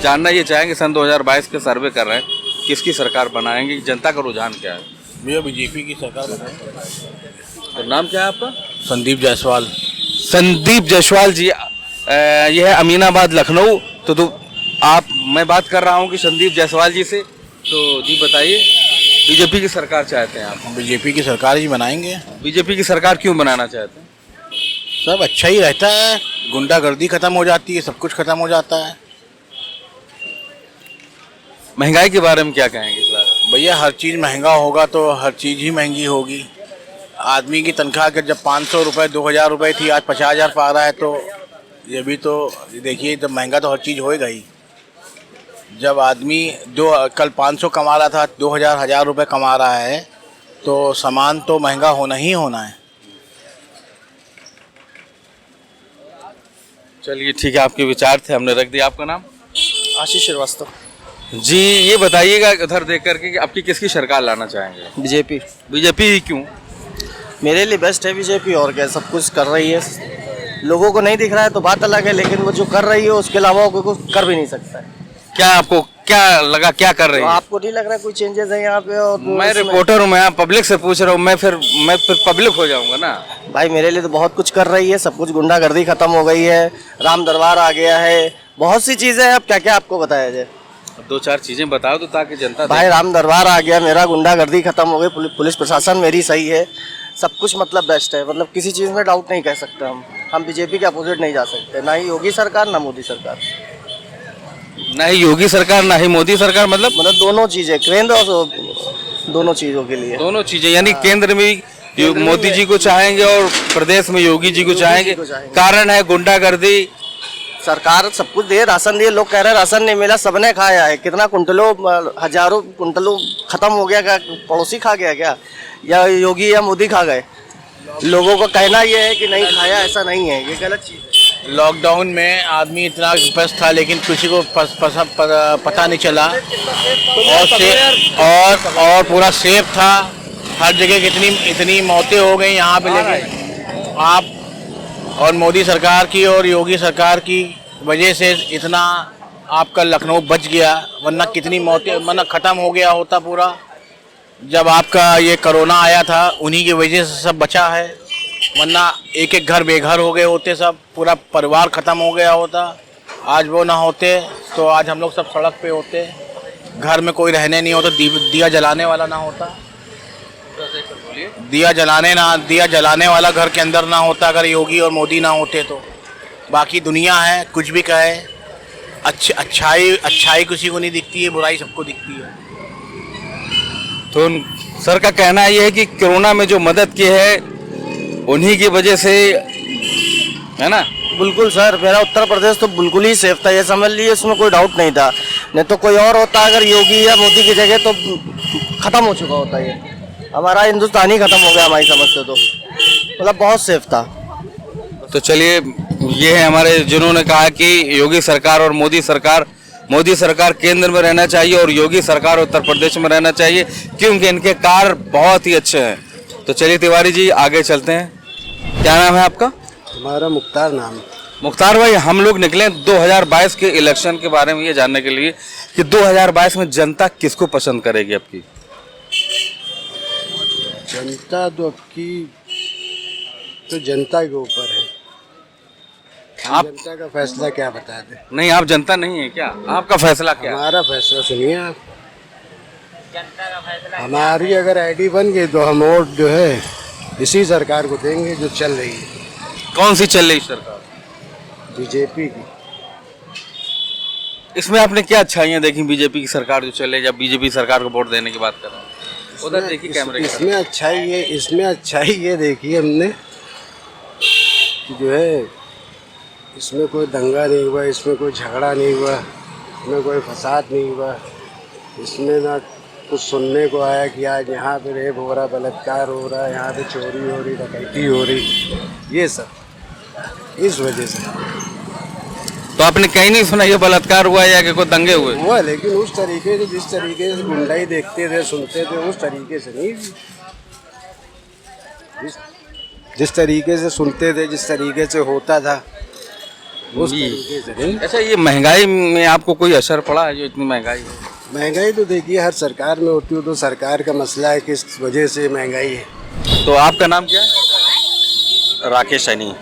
जानना ये चाहेंगे, सन 2022 के सर्वे कर रहे हैं, किसकी सरकार बनाएंगे, जनता का रुझान क्या है? भैया बीजेपी की सरकार बनाए। तो नाम क्या है आपका? संदीप जायसवाल। संदीप जायसवाल जी, यह है अमीनाबाद लखनऊ। तो मैं बात कर रहा हूँ कि संदीप जायसवाल जी से। तो जी बताइए, बीजेपी की सरकार चाहते हैं आप? बीजेपी की सरकार ही बनाएंगे। बीजेपी की सरकार क्यों बनाना चाहते हैं? सब अच्छा ही रहता है, गुंडागर्दी खत्म हो जाती है, सब कुछ खत्म हो जाता है। महंगाई के बारे में क्या कहेंगे इस बार? भैया हर चीज़ महंगा होगा तो हर चीज़ ही महंगी होगी। आदमी की तनख्वाह के जब 500 रुपये 2000 रुपये थी, आज 50,000 पा रहा है, तो ये भी तो देखिए, जब महंगा तो हर चीज़ होएगा ही। जब आदमी कल 500 कमा रहा था, 1000 रुपये कमा रहा है, तो सामान तो महंगा होना ही होना है। चलिए ठीक है, आपके विचार थे, हमने रख दिया। आपका नाम? आशीष श्रीवास्तव। जी, ये बताइएगा उधर देख करके कि आपकी किसकी सरकार लाना चाहेंगे? बीजेपी। बीजेपी ही क्यों? मेरे लिए बेस्ट है बीजेपी, और क्या, सब कुछ कर रही है। लोगों को नहीं दिख रहा है तो बात अलग है, लेकिन वो जो कर रही है उसके अलावा वो कुछ कर भी नहीं सकता है। क्या आपको क्या लगा, क्या कर रही तो है? आपको नहीं लग रहा कोई चेंजेस है यहाँ पे? और मैं रिपोर्टर हूँ, मैं पब्लिक से पूछ रहा हूँ, मैं फिर पब्लिक हो जाऊंगा ना। भाई मेरे लिए तो बहुत कुछ कर रही है, सब कुछ, गुंडागर्दी खत्म हो गई है, राम दरबार आ गया है, बहुत सी चीजें हैं। अब क्या क्या आपको बताया जाए? 2-4 चीजें बताओ तो, ताकि जनता भाई राम दरबार आ गया मेरा, गुंडागर्दी खत्म हो गई, पुलिस प्रशासन मेरी सही है, सब कुछ मतलब बेस्ट है। मतलब किसी चीज़ में डाउट नहीं कह सकते हम बीजेपी के अपोजिट नहीं जा सकते, ना ही योगी सरकार ना मोदी सरकार। ना ही योगी सरकार ना ही मोदी सरकार, मतलब दोनों चीज़ें, केंद्र और दोनों चीज़ों के लिए। दोनों चीजें, यानी केंद्र में मोदी जी को चाहेंगे और प्रदेश में योगी जी को चाहेंगे। कारण है गुंडागर्दी। सरकार सब कुछ दे, राशन दिए, लोग कह रहे हैं राशन नहीं मिला, सबने खाया है। कितना कुंटलों, हजारों कुंटलों खत्म हो गया, क्या पड़ोसी खा गया क्या, या योगी या मोदी खा गए? लोगों को कहना ये है कि नहीं खाया, ऐसा नहीं है, ये गलत चीज़ है। लॉकडाउन में आदमी इतना व्यस्त था, लेकिन किसी को पता नहीं चला, और पूरा सेफ था। हर जगह इतनी मौतें हो गई यहाँ पे, लेकिन आप और मोदी सरकार की और योगी सरकार की वजह से इतना आपका लखनऊ बच गया, वरना कितनी मौतें, वरना ख़त्म हो गया होता पूरा। जब आपका ये कोरोना आया था, उन्हीं की वजह से सब बचा है, वरना एक एक घर बेघर हो गए होते, सब पूरा परिवार ख़त्म हो गया होता। आज वो ना होते तो आज हम लोग सब सड़क पे होते, घर में कोई रहने नहीं होता, दिया जलाने वाला ना होता, दिया जलाने वाला घर के अंदर ना होता, अगर योगी और मोदी ना होते तो। बाकी दुनिया है, कुछ भी कहे, अच्छाई किसी को नहीं दिखती है, बुराई सबको दिखती है। तो सर का कहना ये है कि कोरोना में जो मदद की है उन्हीं की वजह से, है ना? बिल्कुल सर, मेरा उत्तर प्रदेश तो बिल्कुल ही सेफ था, ये समझ लिए, इसमें कोई डाउट नहीं था। नहीं तो कोई और होता, अगर योगी या मोदी की जगह, तो खत्म हो चुका होता। ये हमारा हिंदुस्तान ही खत्म हो गया हमारी समझ से, तो मतलब बहुत सेफ था। तो चलिए, ये है हमारे जिन्होंने कहा कि योगी सरकार और मोदी सरकार केंद्र में रहना चाहिए और योगी सरकार उत्तर प्रदेश में रहना चाहिए, क्योंकि इनके कार्य बहुत ही अच्छे हैं। तो चलिए तिवारी जी, आगे चलते हैं। क्या नाम है आपका? हमारा मुख्तार नाम है। मुख्तार भाई, हम लोग निकले 2022 के इलेक्शन के बारे में ये जानने के लिए कि 2022 में जनता किसको पसंद करेगी आपकी? जनता तो आपकी तो जनता के ऊपर है, आप जनता का फैसला क्या बता दें? नहीं, आप जनता नहीं है क्या? आपका फैसला क्या? हमारा फैसला सुनिए आप। हमारी अगर आईडी बन गई तो हम वोट जो है इसी सरकार को देंगे जो चल रही है। कौन सी चल रही सरकार? बीजेपी की। इसमें आपने क्या अच्छाइयाँ देखी बीजेपी की सरकार जो चले, जब बीजेपी सरकार को वोट देने की बात कर रहे हैं? उधर देखिए कैमरे। इसमें अच्छाई ये देखी हमने कि जो है इसमें कोई दंगा नहीं हुआ, इसमें कोई झगड़ा नहीं हुआ, इसमें कोई फसाद नहीं हुआ, इसमें ना कुछ सुनने को आया कि आज यहाँ पे रेप हो रहा, बलात्कार हो रहा, यहाँ पे चोरी हो रही, डकैती हो रही, ये सब इस वजह से। तो आपने कहीं नहीं सुना ये बलात्कार हुआ या कि कोई दंगे हुए? लेकिन उस तरीके से, जिस तरीके से गुंडाई देखते थे, सुनते थे, उस तरीके से नहीं। जिस तरीके से सुनते थे, जिस तरीके से होता था, उस तरीके से नहीं। अच्छा, ये महंगाई में आपको कोई असर पड़ा है जो इतनी महंगाई है? महंगाई तो देखिए हर सरकार में होती है, तो सरकार का मसला है किस वजह से महंगाई है। तो आपका नाम क्या है? राकेश सैनी।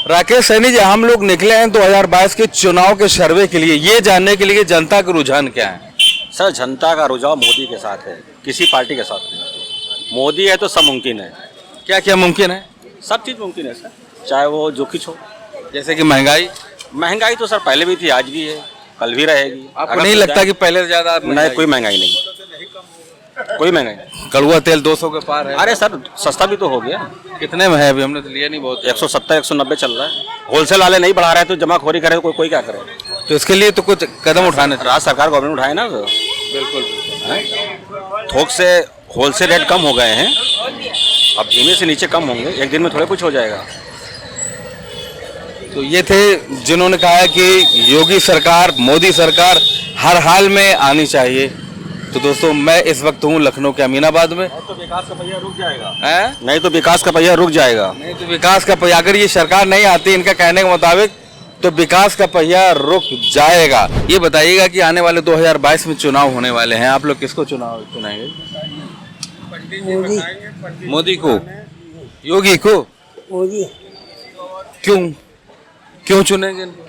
राकेश सैनी जी, हम लोग निकले हैं 2022 के चुनाव के सर्वे के लिए, ये जानने के लिए कि जनता का रुझान क्या है। सर, जनता का रुझान मोदी के साथ है, किसी पार्टी के साथ नहीं। मोदी है तो सब मुमकिन है। क्या क्या मुमकिन है? सब चीज़ मुमकिन है सर, चाहे वो जो कुछ हो। जैसे कि महंगाई तो सर पहले भी थी, आज भी है, कल भी रहेगी। आपको नहीं लगता कि पहले से ज्यादा नहीं, कोई महंगाई नहीं, कोई महंगाई नहीं। कड़ुआ तेल 200 के पार है। अरे सर, सस्ता भी तो हो गया। कितने में है अभी? हमने तो लिया नहीं बहुत। 170 190 चल रहा है। होलसेल वाले नहीं बढ़ा रहे हैं तो जमाखोरी करे तो कोई क्या करे। तो इसके लिए तो कुछ कदम उठाने चाहिए। राज्य सरकार गवर्नमेंट उठाए ना। बिल्कुल। थोक से होलसेल रेट कम हो गए हैं, अब धीमे से नीचे कम होंगे, एक दिन में थोड़ा कुछ हो जाएगा। तो ये थे जिन्होंने कहा है कि योगी सरकार, मोदी सरकार हर हाल में आनी चाहिए। तो दोस्तों, मैं इस वक्त हूँ लखनऊ के अमीनाबाद में। तो विकास का पहिया रुक जाएगा। नहीं तो विकास का पहिया रुक जाएगा। नहीं तो विकास का पहिया, अगर ये सरकार नहीं आती इनका कहने के मुताबिक, तो विकास का पहिया रुक जाएगा। ये बताइएगा कि आने वाले 2022 में चुनाव होने वाले हैं, आप लोग किसको चुनाएंगे? मोदी को? योगी को? मोदी। क्यों चुनेंगे इनको?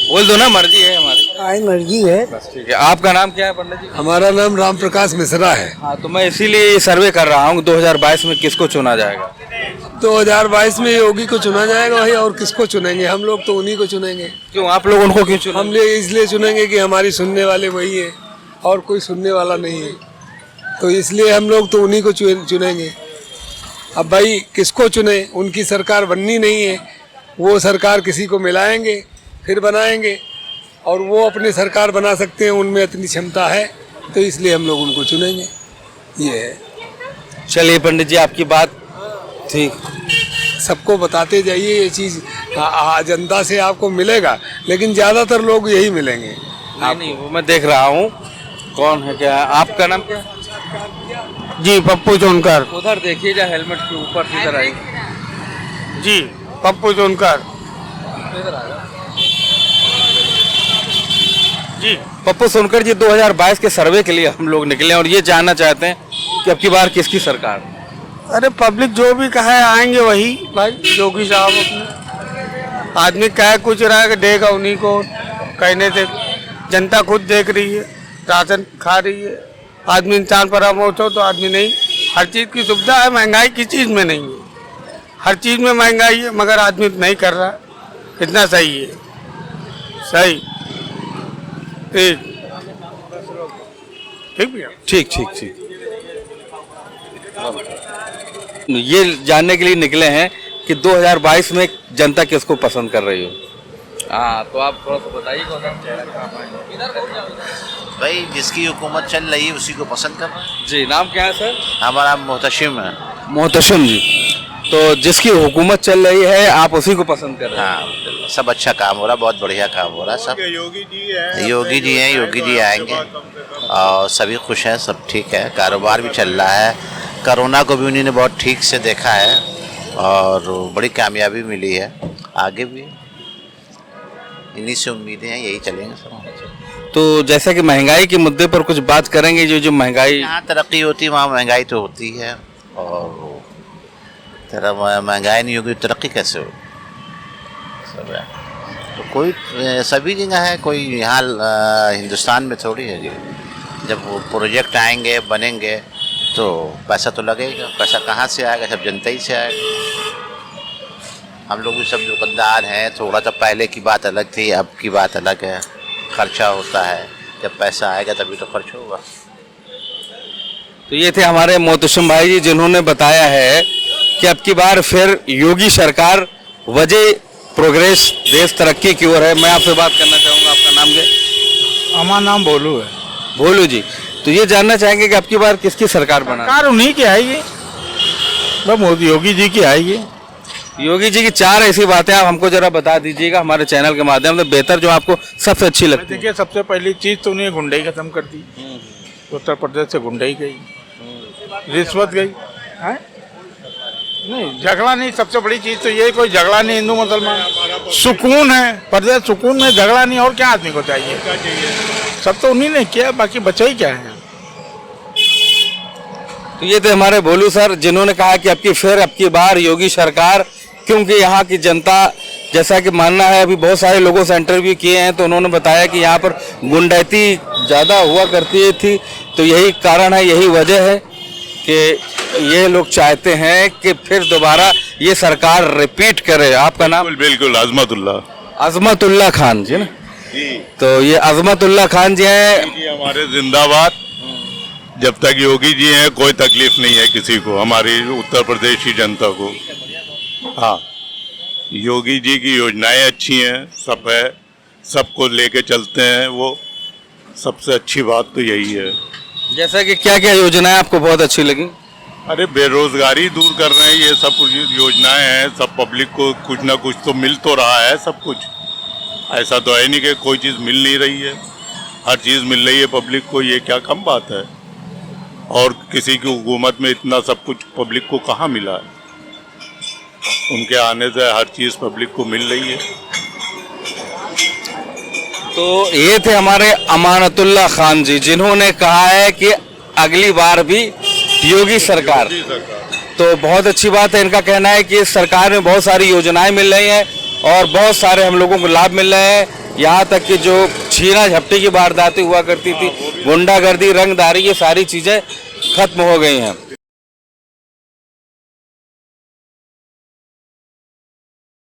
बोल दो ना, मर्जी है हमारी। आज मर्जी है। बस ठीक है। आपका नाम क्या है पंडित जी? हमारा नाम राम प्रकाश मिश्रा है। हाँ, तो मैं इसीलिए ये सर्वे कर रहा हूँ 2022 में किसको चुना जाएगा। 2022 में योगी को चुना जाएगा भाई, और किसको चुनेंगे? हम लोग तो उन्हीं को चुनेंगे। क्यों आप लोग उनको क्यों चुनेंगे? हम लोग इसलिए चुनेंगे कि हमारी सुनने वाले वही है और कोई सुनने वाला नहीं है, तो इसलिए हम लोग तो उन्हीं को चुनेंगे। अब भाई किसको चुने, उनकी सरकार बननी नहीं है, वो सरकार किसी को मिलाएंगे फिर बनाएंगे, और वो अपनी सरकार बना सकते हैं, उनमें इतनी क्षमता है, तो इसलिए हम लोग उनको चुनेंगे। ये है। चलिए पंडित जी, आपकी बात ठीक। सबको बताते जाइए ये चीज़, जनता से आपको मिलेगा, लेकिन ज़्यादातर लोग यही मिलेंगे। नहीं, वो मैं देख रहा हूँ कौन है क्या है। आपका नाम क्या है? जी, पप्पू सोनकर। उधर देखिए, जा हेलमेट के ऊपर इधर आइए। जी, पप्पू सोनकर। जी, पप्पू सोनकर जी, 2022 के सर्वे के लिए हम लोग निकले और ये जानना चाहते हैं कि अब की बार किसकी सरकार? अरे पब्लिक जो भी कहे आएंगे वही भाई, योगी साहब। अपने आदमी कहे कुछ रहा है देगा उन्हीं को कहने से। जनता खुद देख रही है, राशन खा रही है। आदमी इंसान पर पहुँचो हो तो आदमी नहीं, हर चीज़ की सुविधा है, महंगाई किस चीज़ में नहीं है। हर चीज़ में महंगाई है, मगर आदमी नहीं कर रहा। इतना सही है, सही। ठीक भैया, ठीक। ये जानने के लिए निकले हैं कि 2022 में जनता किसको पसंद कर रही हो। हाँ, तो आप थोड़ा सा बताइए कौन सा भाई, जिसकी हुकूमत चल रही है उसी को पसंद कर रहे हैं। जी। नाम क्या है सर? हमारा नाम मोहतशिम है। मोहतशिम जी, तो जिसकी हुकूमत चल रही है आप उसी को पसंद कर रहे हैं? हाँ, सब अच्छा काम हो रहा, बहुत बढ़िया काम हो रहा। सब योगी जी हैं, योगी जी आएंगे और सभी खुश हैं, सब ठीक है। कारोबार भी चल रहा है, कोरोना को भी उन्होंने बहुत ठीक से देखा है और बड़ी कामयाबी मिली है। आगे भी इन्हीं से उम्मीदें हैं, यही चलेंगे सब। तो जैसा कि महंगाई के मुद्दे पर कुछ बात करेंगे। जो महंगाई, जहाँ तरक्की होती है वहाँ महंगाई तो होती है, और तरह महंगाई नहीं होगी तरक्की कैसे हो? सब है तो कोई सभी जगह है, कोई यहाँ हिंदुस्तान में थोड़ी है जी। जब वो प्रोजेक्ट आएंगे बनेंगे तो पैसा तो लगेगा। पैसा कहाँ से आएगा? सब जनता ही से आएगा। हम लोग भी सब दुकानदार हैं, थोड़ा तो पहले की बात अलग थी, अब की बात अलग है। खर्चा होता है, जब पैसा आएगा तभी तो खर्च होगा। तो ये थे हमारे मोहतशिम भाई जी, जिन्होंने बताया है कि अब की बार फिर योगी सरकार, वजह प्रोग्रेस, देश तरक्की की ओर है। मैं आपसे बात करना चाहूँगा, आपका नाम क्या? हमारा नाम भोलू है। भोलू जी, तो ये जानना चाहेंगे कि अब की बार किसकी सरकार बना? सरकार उन्हीं की आएगी, बस मोदी योगी जी की आएगी। योगी जी की 4 ऐसी बातें आप हमको जरा बता दीजिएगा हमारे चैनल के माध्यम से, बेहतर जो आपको सबसे अच्छी लगती है। देखिए, सबसे पहली चीज़ तो उन्हें गुंडाई खत्म कर दी। उत्तर प्रदेश से गुंडाई गई, रिश्वत गई है, नहीं झगड़ा नहीं, सबसे बड़ी चीज तो ये कोई झगड़ा नहीं हिंदू मुसलमान, सुकून है प्रदेश, सुकून में झगड़ा नहीं। और क्या आदमी को चाहिए? सब तो उन्हीं ने किया, बाकी बचा ही क्या है। तो ये थे हमारे भोलू सर, जिन्होंने कहा कि अब की बार योगी सरकार, क्योंकि यहाँ की जनता, जैसा कि मानना है, अभी बहुत सारे लोगों से इंटरव्यू किए हैं तो उन्होंने बताया कि यहाँ पर गुंडैती ज़्यादा हुआ करती थी, तो यही कारण है, यही वजह है कि ये लोग चाहते हैं कि फिर दोबारा ये सरकार रिपीट करे। आपका नाम? बिल्कुल अजमतुल्ला। अजमतुल्ला खान जी ना? जी तो ये अजमतुल्ला खान जी हैं। जी हमारे जिंदाबाद। जब तक योगी जी हैं कोई तकलीफ नहीं है किसी को, हमारी उत्तर प्रदेश की जनता को। हाँ, योगी जी की योजनाएं अच्छी हैं, सब है, सबको लेके चलते हैं वो। सबसे अच्छी बात तो यही है। जैसा कि क्या क्या योजनाएं आपको बहुत अच्छी लगी? अरे बेरोजगारी दूर कर रहे हैं, ये सब योजनाएं हैं, सब पब्लिक को कुछ ना कुछ तो मिल तो रहा है। सब कुछ ऐसा तो है नहीं कि कोई चीज़ मिल नहीं रही है, हर चीज़ मिल रही है पब्लिक को। ये क्या कम बात है? और किसी की हुकूमत में इतना सब कुछ पब्लिक को कहाँ मिला है? उनके आने से हर चीज़ पब्लिक को मिल रही है। तो ये थे हमारे अमानतुल्ला खान जी, जिन्होंने कहा है कि अगली बार भी योगी सरकार। तो बहुत अच्छी बात है। इनका कहना है कि इस सरकार में बहुत सारी योजनाएं मिल रही हैं और बहुत सारे हम लोगों को लाभ मिल रहे हैं। यहाँ तक कि जो छीना झपटी की वारदातें हुआ करती थी, गुंडागर्दी, रंगदारी, ये सारी चीज़ें खत्म हो गई हैं।